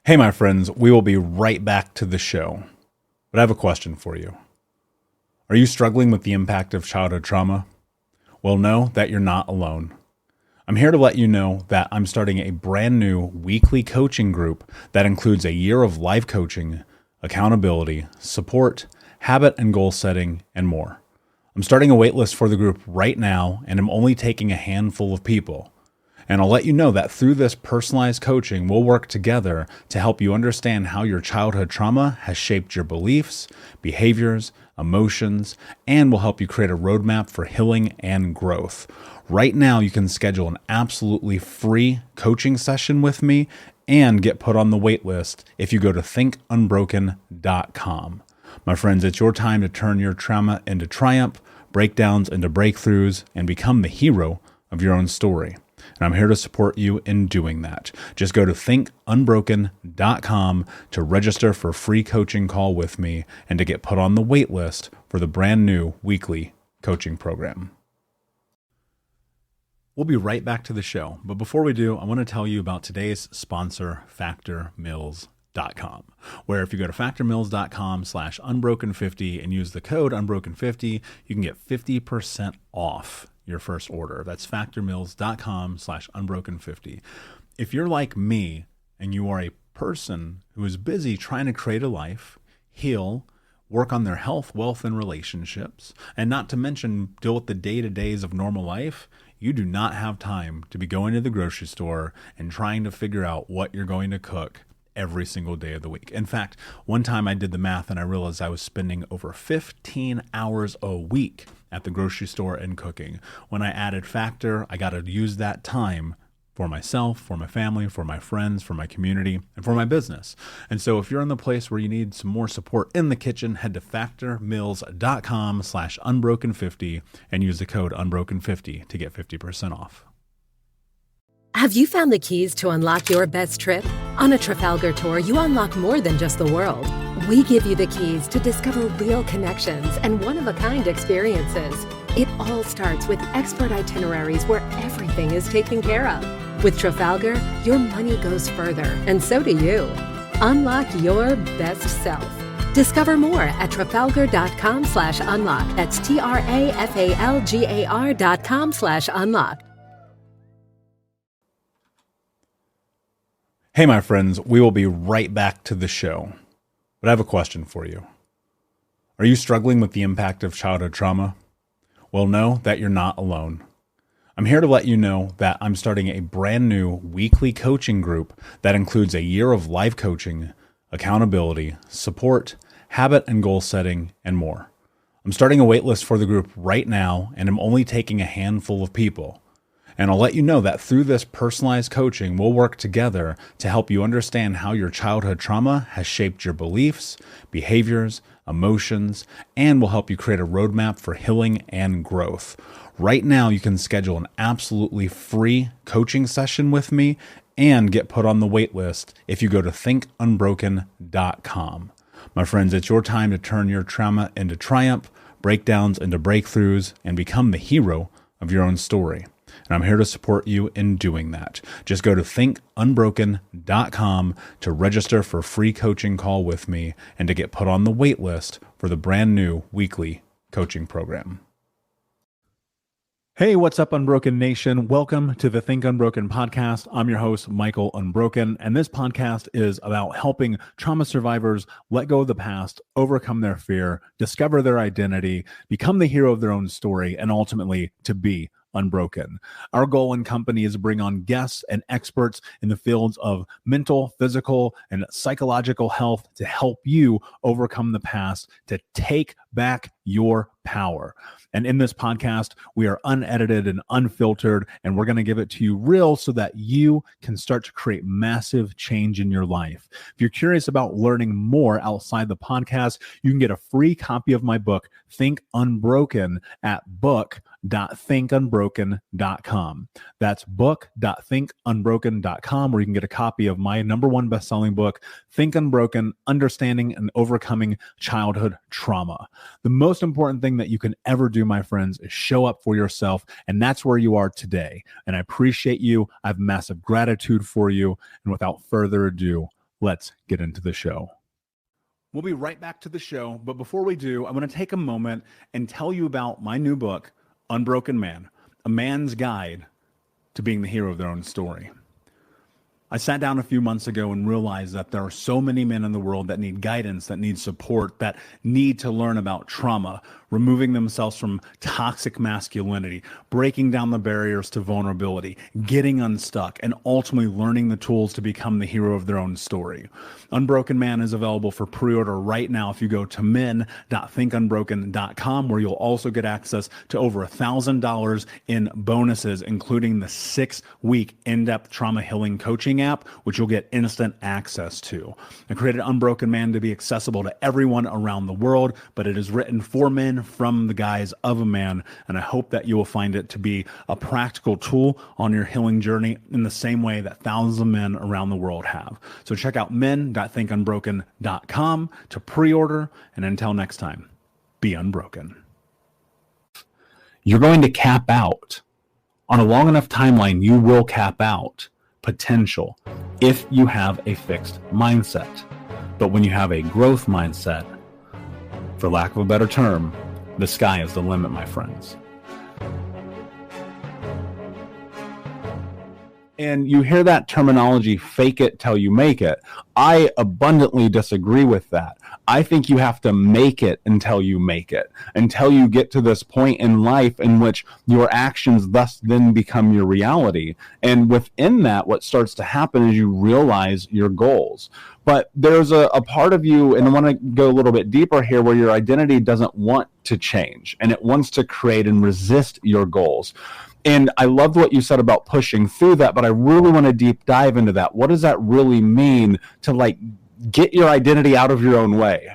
Hey, my friends, we will be right back to the show. But I have a question for you. Are you struggling with the impact of childhood trauma? Well, know that you're not alone. I'm here to let you know that I'm starting a brand new weekly coaching group that includes a year of life coaching, accountability, support, habit and goal setting, and more. I'm starting a waitlist for the group right now, and I'm only taking a handful of people. And I'll let you know that through this personalized coaching, we'll work together to help you understand how your childhood trauma has shaped your beliefs, behaviors, emotions, and will help you create a roadmap for healing and growth. Right now, you can schedule an absolutely free coaching session with me and get put on the wait list if you go to thinkunbroken.com. My friends, it's your time to turn your trauma into triumph, breakdowns into breakthroughs, and become the hero of your own story. And I'm here to support you in doing that. Just go to thinkunbroken.com to register for a free coaching call with me and to get put on the wait list for the brand new weekly coaching program. We'll be right back to the show. But before we do, I want to tell you about today's sponsor, factormeals.com, where if you go to factormeals.com/unbroken50 and use the code unbroken50, you can get 50% off your first order. That's factormeals.com/unbroken50. If you're like me and you are a person who is busy trying to create a life, heal, work on their health, wealth, and relationships, and not to mention deal with the day-to-days of normal life, you do not have time to be going to the grocery store and trying to figure out what you're going to cook every single day of the week. In fact, one time I did the math and I realized I was spending over 15 hours a week at the grocery store and cooking. When I added Factor, I got to use that time for myself, for my family, for my friends, for my community, and for my business. And so if you're in the place where you need some more support in the kitchen, head to factormeals.com/unbroken50 and use the code unbroken50 to get 50% off. Have you found the keys to unlock your best trip? On a Trafalgar tour, you unlock more than just the world. We give you the keys to discover real connections and one-of-a-kind experiences. It all starts with expert itineraries where everything is taken care of. With Trafalgar, your money goes further, and so do you. Unlock your best self. Discover more at trafalgar.com/unlock. That's TRAFALGAR.com/unlock. Hey, my friends, we will be right back to the show. But I have a question for you. Are you struggling with the impact of childhood trauma? Well, know that you're not alone. I'm here to let you know that I'm starting a brand new weekly coaching group that includes a year of life coaching, accountability, support, habit and goal setting, and more. I'm starting a waitlist for the group right now, and I'm only taking a handful of people. And I'll let you know that through this personalized coaching, we'll work together to help you understand how your childhood trauma has shaped your beliefs, behaviors, emotions, and will help you create a roadmap for healing and growth. Right now, you can schedule an absolutely free coaching session with me and get put on the wait list if you go to thinkunbroken.com. My friends, it's your time to turn your trauma into triumph, breakdowns into breakthroughs, and become the hero of your own story. And I'm here to support you in doing that. Just go to thinkunbroken.com to register for a free coaching call with me and to get put on the wait list for the brand new weekly coaching program. Hey, what's up, Unbroken Nation? Welcome to the Think Unbroken Podcast. I'm your host, Michael Unbroken, and this podcast is about helping trauma survivors let go of the past, overcome their fear, discover their identity, become the hero of their own story, and ultimately to be unbroken. Our goal in company is to bring on guests and experts in the fields of mental, physical, and psychological health to help you overcome the past, to take back your power. And in this podcast, we are unedited and unfiltered, and we're going to give it to you real so that you can start to create massive change in your life. If you're curious about learning more outside the podcast, you can get a free copy of my book, Think Unbroken, at book.thinkunbroken.com. That's book.thinkunbroken.com, where you can get a copy of my #1 best-selling book, Think Unbroken, Understanding and Overcoming Childhood Trauma. The most important thing that you can ever do, my friends, is show up for yourself, and that's where you are today. And I appreciate you. I have massive gratitude for you. And without further ado, let's get into the show. We'll be right back to the show, but before we do, I want to take a moment and tell you about my new book, Unbroken Man, A Man's Guide to Being the Hero of Their Own Story. I sat down a few months ago and realized that there are so many men in the world that need guidance, that need support, that need to learn about trauma, removing themselves from toxic masculinity, breaking down the barriers to vulnerability, getting unstuck, and ultimately learning the tools to become the hero of their own story. Unbroken Man is available for pre-order right now if you go to men.thinkunbroken.com, where you'll also get access to over $1,000 in bonuses, including the 6-week in-depth trauma healing coaching app, which you'll get instant access to. I created Unbroken Man to be accessible to everyone around the world, but it is written for men from the guise of a man, and I hope that you will find it to be a practical tool on your healing journey in the same way that thousands of men around the world have. So check out men.thinkunbroken.com to pre-order, and until next time, be unbroken. You're going to cap out. On a long enough timeline, you will cap out potential if you have a fixed mindset. But when you have a growth mindset, for lack of a better term, the sky is the limit, my friends. And you hear that terminology, fake it till you make it. I abundantly disagree with that. I think you have to make it until you make it, until you get to this point in life in which your actions thus then become your reality. And within that, what starts to happen is you realize your goals. But there's a part of you, and I want to go a little bit deeper here, where your identity doesn't want to change, and it wants to create and resist your goals. And I loved what you said about pushing through that, but I really want to deep dive into that. What does that really mean to get your identity out of your own way?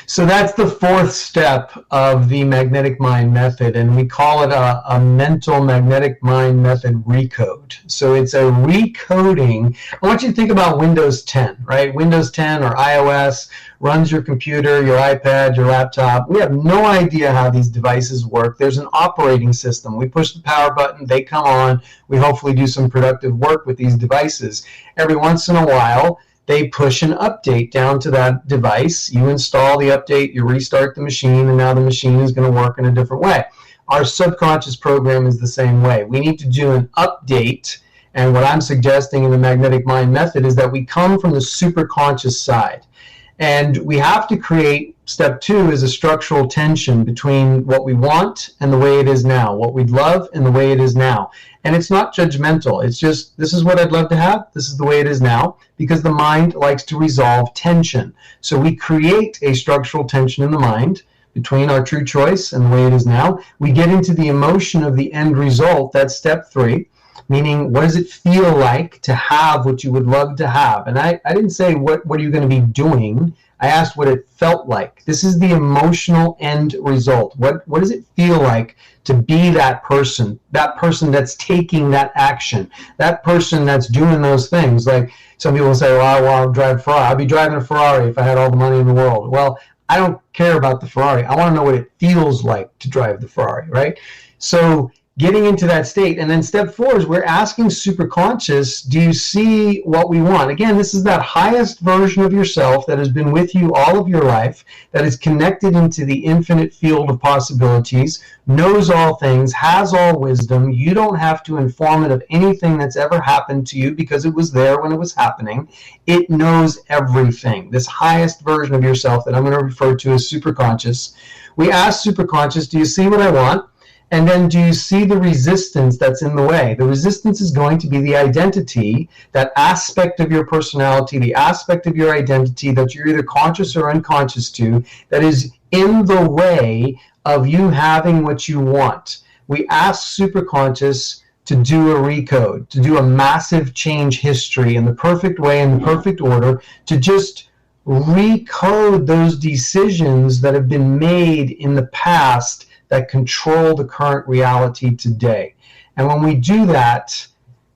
So that's the fourth step of the magnetic mind method, and we call it a mental magnetic mind method recode. So it's a recoding. I want you to think about Windows 10, right? Windows 10 or iOS runs your computer, your iPad, your laptop. We have no idea how these devices work. There's an operating system. We push the power button, they come on. We hopefully do some productive work with these devices. Every once in a while, they push an update down to that device. You install the update, you restart the machine, and now the machine is going to work in a different way. Our subconscious program is the same way. We need to do an update, and what I'm suggesting in the magnetic mind method is that we come from the superconscious side. And we have to create, step 2 is a structural tension between what we want and the way it is now, what we'd love and the way it is now. And it's not judgmental. It's just, this is what I'd love to have. This is the way it is now, because the mind likes to resolve tension. So we create a structural tension in the mind between our true choice and the way it is now. We get into the emotion of the end result. That's step 3. Meaning, what does it feel like to have what you would love to have? And I didn't say, what are you going to be doing? I asked what it felt like. This is the emotional end result. What does it feel like to be that person that's taking that action, that person that's doing those things? Like some people say, well, I want to drive a Ferrari. I'd be driving a Ferrari if I had all the money in the world. Well, I don't care about the Ferrari. I want to know what it feels like to drive the Ferrari, right? So getting into that state. And then step 4 is we're asking superconscious, do you see what we want? Again, this is that highest version of yourself that has been with you all of your life, that is connected into the infinite field of possibilities, knows all things, has all wisdom. You don't have to inform it of anything that's ever happened to you because it was there when it was happening. It knows everything. This highest version of yourself that I'm going to refer to as superconscious. We ask superconscious, do you see what I want? And then do you see the resistance that's in the way? The resistance is going to be the identity, that aspect of your personality, the aspect of your identity that you're either conscious or unconscious to, that is in the way of you having what you want. We ask superconscious to do a recode, to do a massive change history in the perfect way, in the perfect order, to just recode those decisions that have been made in the past that control the current reality today. And when we do that,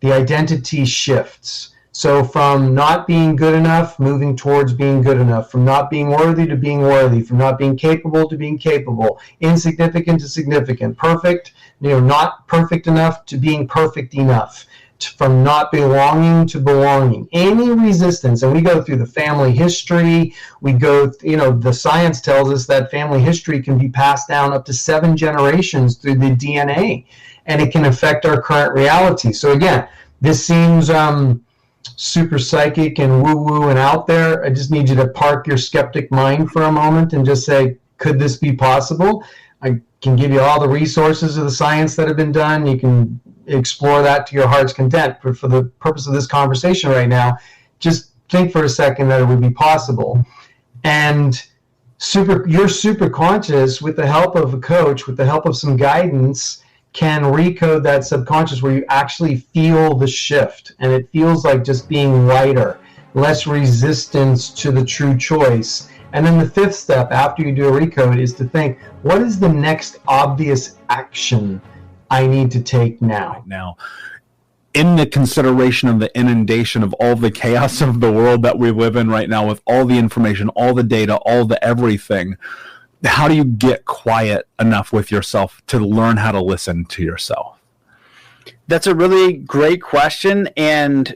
the identity shifts. So from not being good enough, moving towards being good enough, from not being worthy to being worthy, from not being capable to being capable, insignificant to significant, perfect, not perfect enough to being perfect enough. from not belonging to belonging. Any resistance, and we go through the family history, the science tells us that family history can be passed down up to 7 generations through the DNA, and it can affect our current reality. So again, this seems super psychic and woo-woo and out there. I just need you to park your skeptic mind for a moment and just say, could this be possible? I can give you all the resources of the science that have been done. You can explore that to your heart's content. But for the purpose of this conversation right now, just think for a second that it would be possible. And your super conscious, with the help of a coach, with the help of some guidance, can recode that subconscious where you actually feel the shift. And it feels like just being lighter, less resistance to the true choice. And then the 5th step after you do a recode is to think, what is the next obvious action I need to take now? Now, in the consideration of the inundation of all the chaos of the world that we live in right now, with all the information, all the data, all the everything, how do you get quiet enough with yourself to learn how to listen to yourself? That's a really great question. And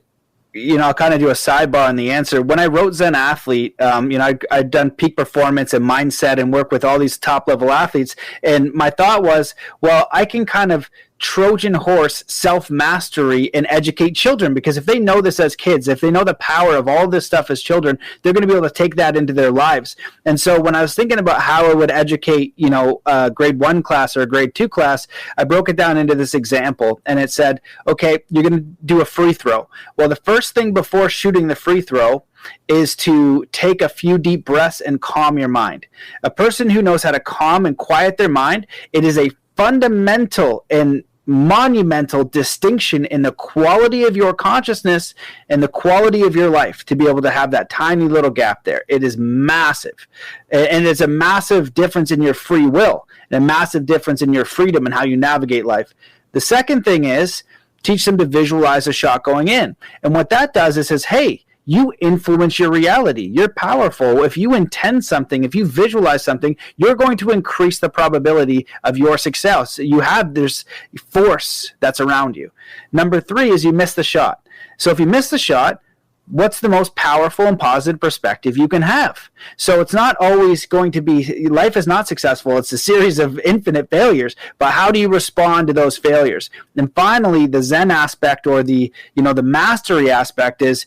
I'll kind of do a sidebar on the answer. When I wrote Zen Athlete, I'd done peak performance and mindset and work with all these top level athletes. And my thought was, well, I can kind of Trojan horse self-mastery and educate children, because if they know this as kids, if they know the power of all this stuff as children, they're going to be able to take that into their lives. And so when I was thinking about how I would educate, a grade 1 class or a grade 2 class, I broke it down into this example, and it said, okay, you're going to do a free throw. Well, the first thing before shooting the free throw is to take a few deep breaths and calm your mind. A person who knows how to calm and quiet their mind, it is a fundamental and monumental distinction in the quality of your consciousness and the quality of your life to be able to have that tiny little gap there. It is massive. And it's a massive difference in your free will and a massive difference in your freedom and how you navigate life. The second thing is teach them to visualize a shot going in. And what that does is says, hey, you influence your reality. You're powerful. If you intend something, if you visualize something, you're going to increase the probability of your success. There's force that's around you. Number 3 is you miss the shot. So if you miss the shot, what's the most powerful and positive perspective you can have? So it's not always going to be, life is not successful. It's a series of infinite failures, but how do you respond to those failures? And finally, the Zen aspect, or the mastery aspect, is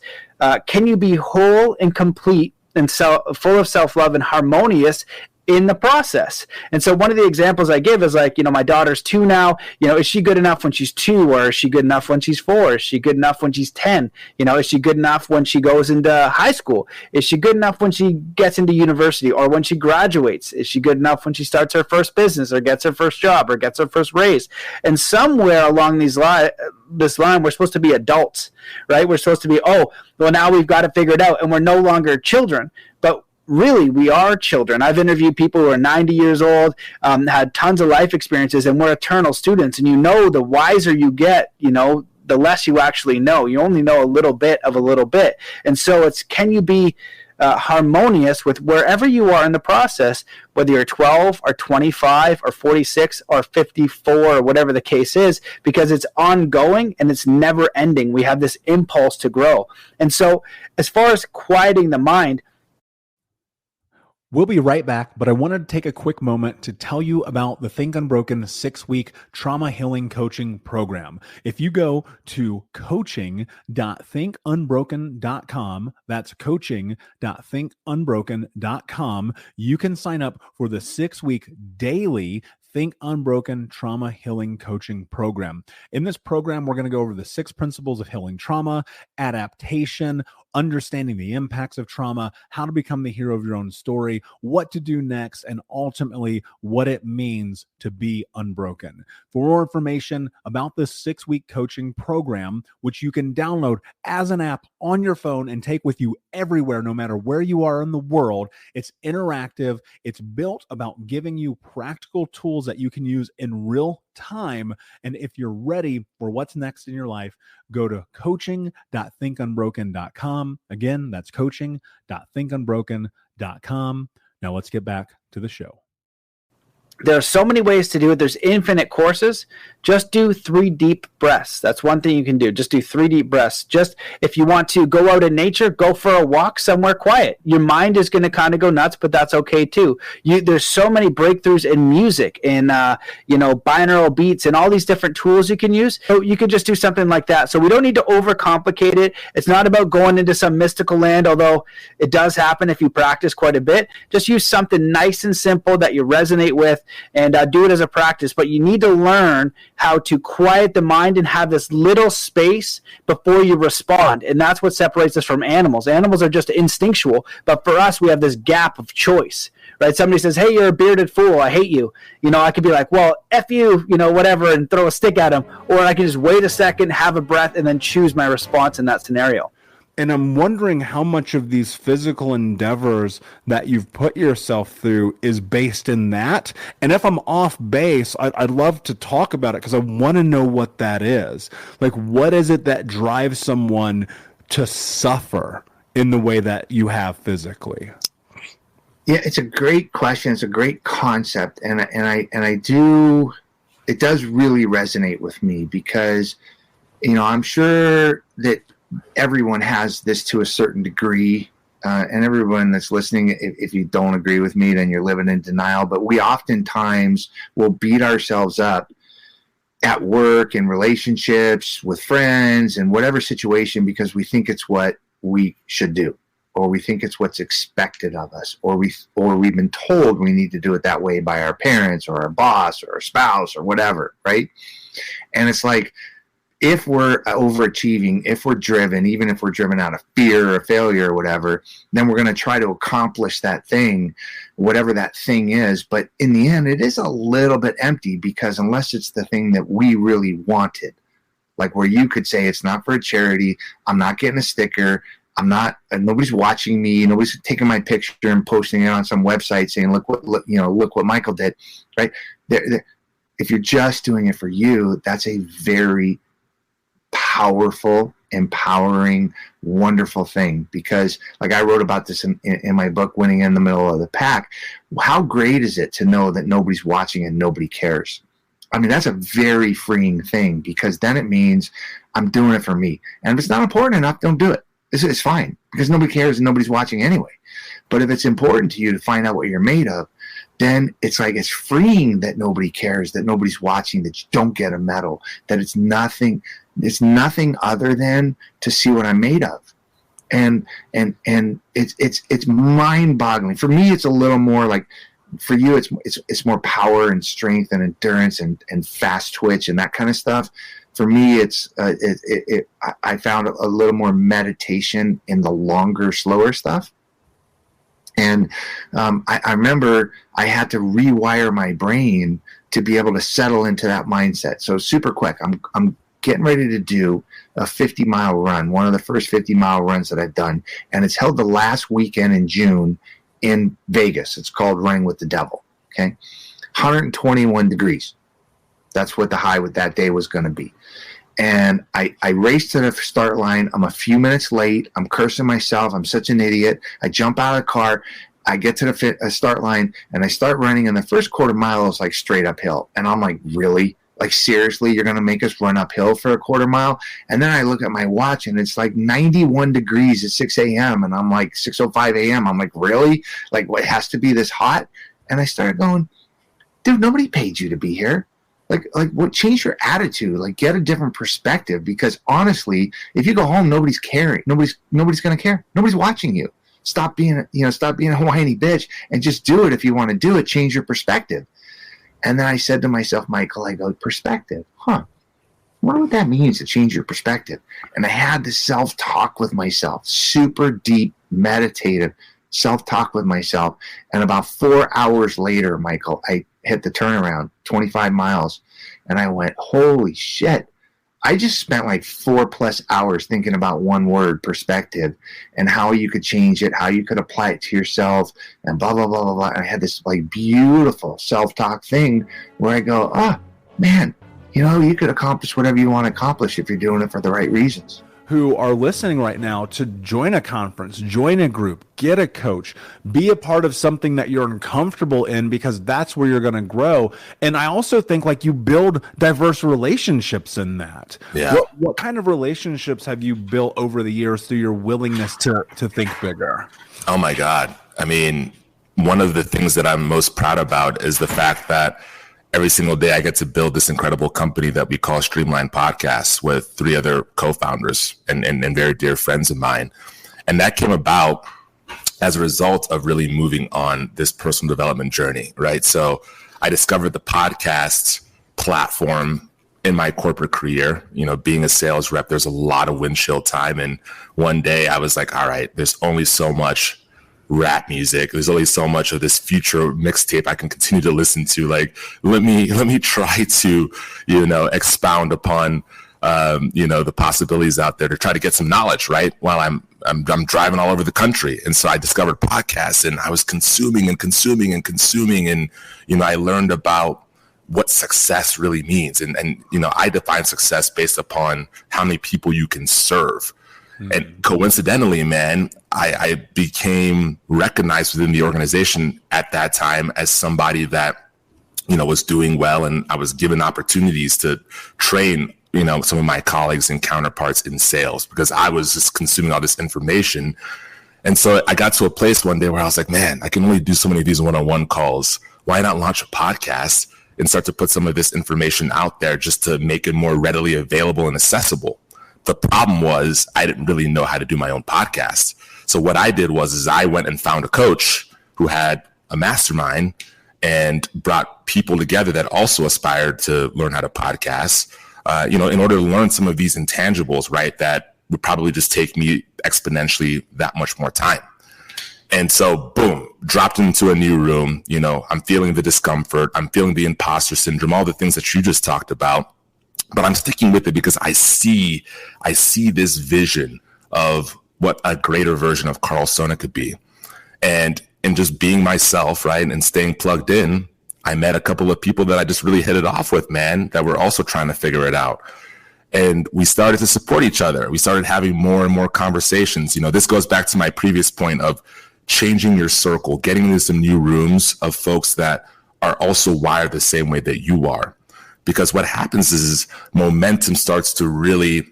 can you be whole and complete and full of self-love and harmonious in the process? And so one of the examples I give is like, my daughter's 2 now, is she good enough when she's 2, or is she good enough when she's 4? Is she good enough when she's 10? Is she good enough when she goes into high school? Is she good enough when she gets into university, or when she graduates? Is she good enough when she starts her first business, or gets her first job, or gets her first raise? And somewhere along this line, we're supposed to be adults, right? We're supposed to be, now we've got to figure it out, and we're no longer children. But really, we are children. I've interviewed people who are 90 years old, had tons of life experiences, and we're eternal students. And the wiser you get, the less you actually know. You only know a little bit of a little bit. And so can you be harmonious with wherever you are in the process, whether you're 12 or 25 or 46 or 54 or whatever the case is, because it's ongoing and it's never ending. We have this impulse to grow. And so as far as quieting the mind, we'll be right back, but I wanted to take a quick moment to tell you about the Think Unbroken 6-week trauma healing coaching program. If you go to coaching.thinkunbroken.com, that's coaching.thinkunbroken.com, you can sign up for the 6-week daily Think Unbroken Trauma Healing Coaching Program. In this program, we're going to go over the 6 principles of healing trauma, adaptation, understanding the impacts of trauma, how to become the hero of your own story, what to do next, and ultimately what it means to be unbroken. For more information about this 6-week coaching program, which you can download as an app on your phone and take with you everywhere, no matter where you are in the world, it's interactive. It's built about giving you practical tools that you can use in real time. And if you're ready for what's next in your life, go to coaching.thinkunbroken.com. Again, that's coaching.thinkunbroken.com. Now let's get back to the show. There are so many ways to do it. There's infinite courses. Just do 3 deep breaths. That's one thing you can do. Just do 3 deep breaths. Just if you want to go out in nature, go for a walk somewhere quiet. Your mind is going to kind of go nuts, but that's okay too. There's so many breakthroughs in music, in binaural beats, and all these different tools you can use. So you can just do something like that. So we don't need to overcomplicate it. It's not about going into some mystical land, although it does happen if you practice quite a bit. Just use something nice and simple that you resonate with, and do it as a practice. But you need to learn how to quiet the mind and have this little space before you respond. And that's what separates us from animals. Animals are just instinctual, but for us, we have this gap of choice, right? Somebody says, hey, you're a bearded fool, I hate you. I could be like, well, F you, whatever, and throw a stick at him. Or I can just wait a second, have a breath, and then choose my response in that scenario. And I'm wondering how much of these physical endeavors that you've put yourself through is based in that. And if I'm off base, I'd love to talk about it, because I want to know what that is. Like, what is it that drives someone to suffer in the way that you have physically? Yeah, it's a great question. It's a great concept. And I do, it does really resonate with me, because, I'm sure that everyone has this to a certain degree, and everyone that's listening, if you don't agree with me, then you're living in denial. But we oftentimes will beat ourselves up at work, in relationships, with friends, in whatever situation, because we think it's what we should do, or we think it's what's expected of us, or we've been told we need to do it that way by our parents or our boss or our spouse or whatever, right? And it's like, if we're overachieving, if we're driven, even if we're driven out of fear or failure or whatever, then we're going to try to accomplish that thing, whatever that thing is. But in the end, it is a little bit empty, because unless it's the thing that we really wanted, like where you could say, it's not for a charity, I'm not getting a sticker, nobody's watching me, nobody's taking my picture and posting it on some website saying, look what Michael did, right? If you're just doing it for you, that's a very powerful, empowering, wonderful thing. Because, like I wrote about this in my book, Winning in the Middle of the Pack, how great is it to know that nobody's watching and nobody cares? I mean, that's a very freeing thing, because then it means I'm doing it for me. And if it's not important enough, don't do it. It's fine, because nobody cares and nobody's watching anyway. But if it's important to you to find out what you're made of, then it's like, it's freeing that nobody cares, that nobody's watching, that you don't get a medal, that it's nothing other than to see what I'm made of. And it's mind-boggling. For me, it's a little more like, for you, it's more power and strength and endurance and fast twitch and that kind of stuff. For me, I found a little more meditation in the longer, slower stuff. And I remember I had to rewire my brain to be able to settle into that mindset. So super quick, I'm getting ready to do a 50-mile run, one of the first 50-mile runs that I've done, and it's held the last weekend in June in Vegas. It's called Running with the Devil. Okay, 121 degrees. That's what the high with that day was going to be. And I raced to the start line. I'm a few minutes late. I'm cursing myself. I'm such an idiot. I jump out of the car. I get to the start line, and I start running. And the first quarter mile is like straight uphill. And I'm like, really? Like, seriously, you're going to make us run uphill for a quarter mile? And then I look at my watch, and it's like 91 degrees at 6 a.m. And I'm like, 6:05 a.m. I'm like, really? Like, what, has to be this hot? And I started going, dude, nobody paid you to be here. Like what? Change your attitude. Like, get a different perspective. Because honestly, if you go home, nobody's caring. Nobody's going to care. Nobody's watching you. Stop being a whiny bitch and just do it. If you want to do it, change your perspective. And then I said to myself, Michael, I go, perspective, I wonder what that means, to change your perspective. And I had this self-talk with myself, super deep, meditative self-talk with myself. And about 4 hours later, Michael, I hit the turnaround, 25 miles. And I went, holy shit. I just spent like 4+ hours thinking about one word, perspective, and how you could change it, how you could apply it to yourself, and blah, blah, blah, blah, blah. And I had this like beautiful self-talk thing where I go, man, you could accomplish whatever you want to accomplish if you're doing it for the right reasons. who are listening right now to join a conference, join a group, get a coach, be a part of something that you're uncomfortable in, because that's where you're going to grow. And I also think like you build diverse relationships in that. Yeah. What kind of relationships have you built over the years through your willingness to think bigger? Oh my God. I mean, one of the things that I'm most proud about is the fact that every single day I get to build this incredible company that we call Streamline Podcasts with 3 other co-founders and very dear friends of mine. And that came about as a result of really moving on this personal development journey, right? So I discovered the podcast platform in my corporate career. You know, being a sales rep, there's a lot of windshield time. And one day I was like, all right, there's only so much rap music. There's only so much of this future mixtape I can continue to listen to. Like, let me try to, expound upon, the possibilities out there to try to get some knowledge, right? While I'm driving all over the country. And so I discovered podcasts and I was consuming. And, I learned about what success really means. And I define success based upon how many people you can serve. And coincidentally, man, I became recognized within the organization at that time as somebody that, was doing well. And I was given opportunities to train, some of my colleagues and counterparts in sales because I was just consuming all this information. And so I got to a place one day where I was like, man, I can only do so many of these one-on-one calls. Why not launch a podcast and start to put some of this information out there just to make it more readily available and accessible? The problem was I didn't really know how to do my own podcast. So what I did was I went and found a coach who had a mastermind and brought people together that also aspired to learn how to podcast, in order to learn some of these intangibles, right, that would probably just take me exponentially that much more time. And so, boom, dropped into a new room. I'm feeling the discomfort. I'm feeling the imposter syndrome, all the things that you just talked about. But I'm sticking with it because I see this vision of what a greater version of Carl Sona could be. And in just being myself, right, and staying plugged in, I met a couple of people that I just really hit it off with, man, that were also trying to figure it out. And we started to support each other. We started having more and more conversations. This goes back to my previous point of changing your circle, getting into some new rooms of folks that are also wired the same way that you are. Because what happens is momentum starts to really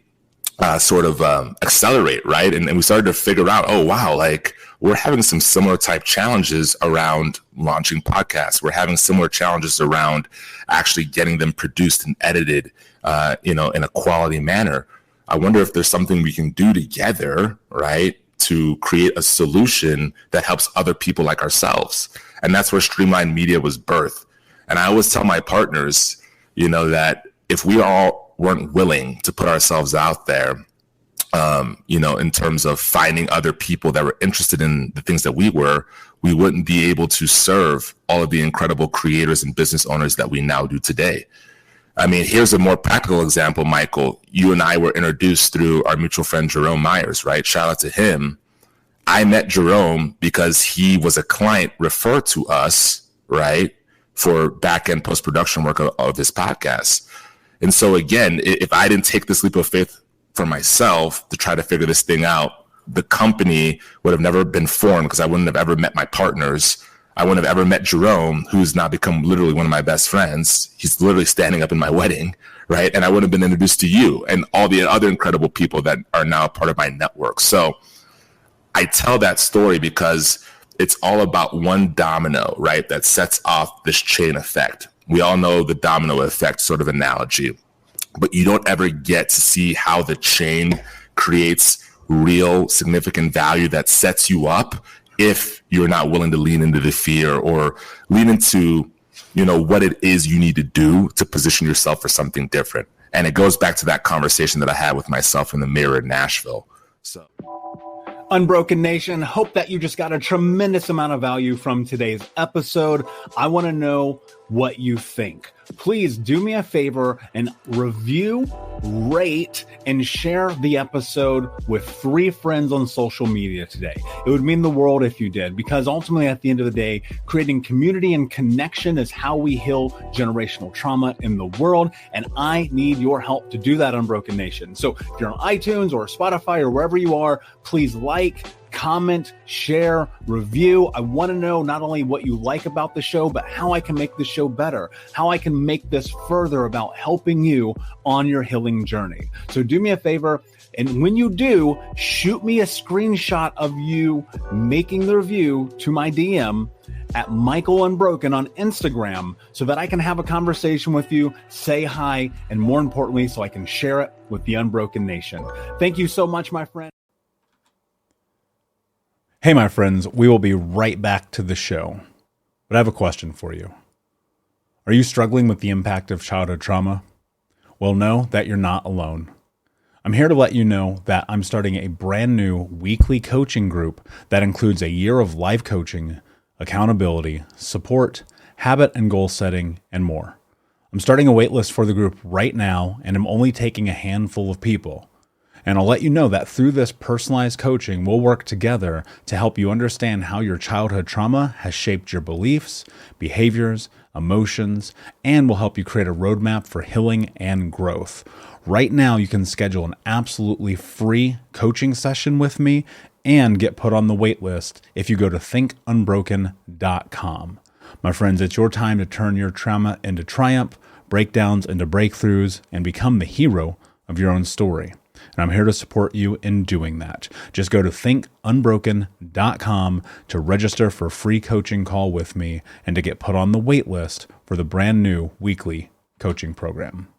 accelerate, right? And we started to figure out, oh, wow, like we're having some similar type challenges around launching podcasts. We're having similar challenges around actually getting them produced and edited, in a quality manner. I wonder if there's something we can do together, right, to create a solution that helps other people like ourselves. And that's where Streamline Media was birthed. And I always tell my partners, that if we all weren't willing to put ourselves out there, in terms of finding other people that were interested in the things that we wouldn't be able to serve all of the incredible creators and business owners that we now do today. I mean, here's a more practical example, Michael. You and I were introduced through our mutual friend, Jerome Myers, right? Shout out to him. I met Jerome because he was a client referred to us, right, for back-end post-production work of this podcast. And so again, if I didn't take this leap of faith for myself to try to figure this thing out, the company would have never been formed because I wouldn't have ever met my partners. I wouldn't have ever met Jerome, who's now become literally one of my best friends. He's literally standing up in my wedding, right? And I wouldn't have been introduced to you and all the other incredible people that are now a part of my network. So I tell that story because it's all about one domino, right, that sets off this chain effect. We all know the domino effect sort of analogy, but you don't ever get to see how the chain creates real significant value that sets you up if you're not willing to lean into the fear or lean into, what it is you need to do to position yourself for something different. And it goes back to that conversation that I had with myself in the mirror in Nashville. So, Unbroken Nation, hope that you just got a tremendous amount of value from today's episode. I want to know what you think. Please do me a favor and review, rate, and share the episode with 3 friends on social media today. It would mean the world if you did, because ultimately at the end of the day, creating community and connection is how we heal generational trauma in the world. And I need your help to do that, Unbroken Nation. So if you're on iTunes or Spotify or wherever you are, please like, comment, share, review. I want to know not only what you like about the show, but how I can make the show better, how I can make this further about helping you on your healing journey. So do me a favor. And when you do, shoot me a screenshot of you making the review to my DM at Michael Unbroken on Instagram so that I can have a conversation with you, say hi, and more importantly, so I can share it with the Unbroken Nation. Thank you so much, my friend. Hey, my friends, we will be right back to the show, but I have a question for you. Are you struggling with the impact of childhood trauma? Well, know that you're not alone. I'm here to let you know that I'm starting a brand new weekly coaching group that includes a year of live coaching, accountability, support, habit and goal setting, and more. I'm starting a waitlist for the group right now, and I'm only taking a handful of people. And I'll let you know that through this personalized coaching, we'll work together to help you understand how your childhood trauma has shaped your beliefs, behaviors, emotions, and will help you create a roadmap for healing and growth. Right now, you can schedule an absolutely free coaching session with me and get put on the wait list if you go to thinkunbroken.com. My friends, it's your time to turn your trauma into triumph, breakdowns into breakthroughs, and become the hero of your own story. And I'm here to support you in doing that. Just go to thinkunbroken.com to register for a free coaching call with me and to get put on the wait list for the brand new weekly coaching program.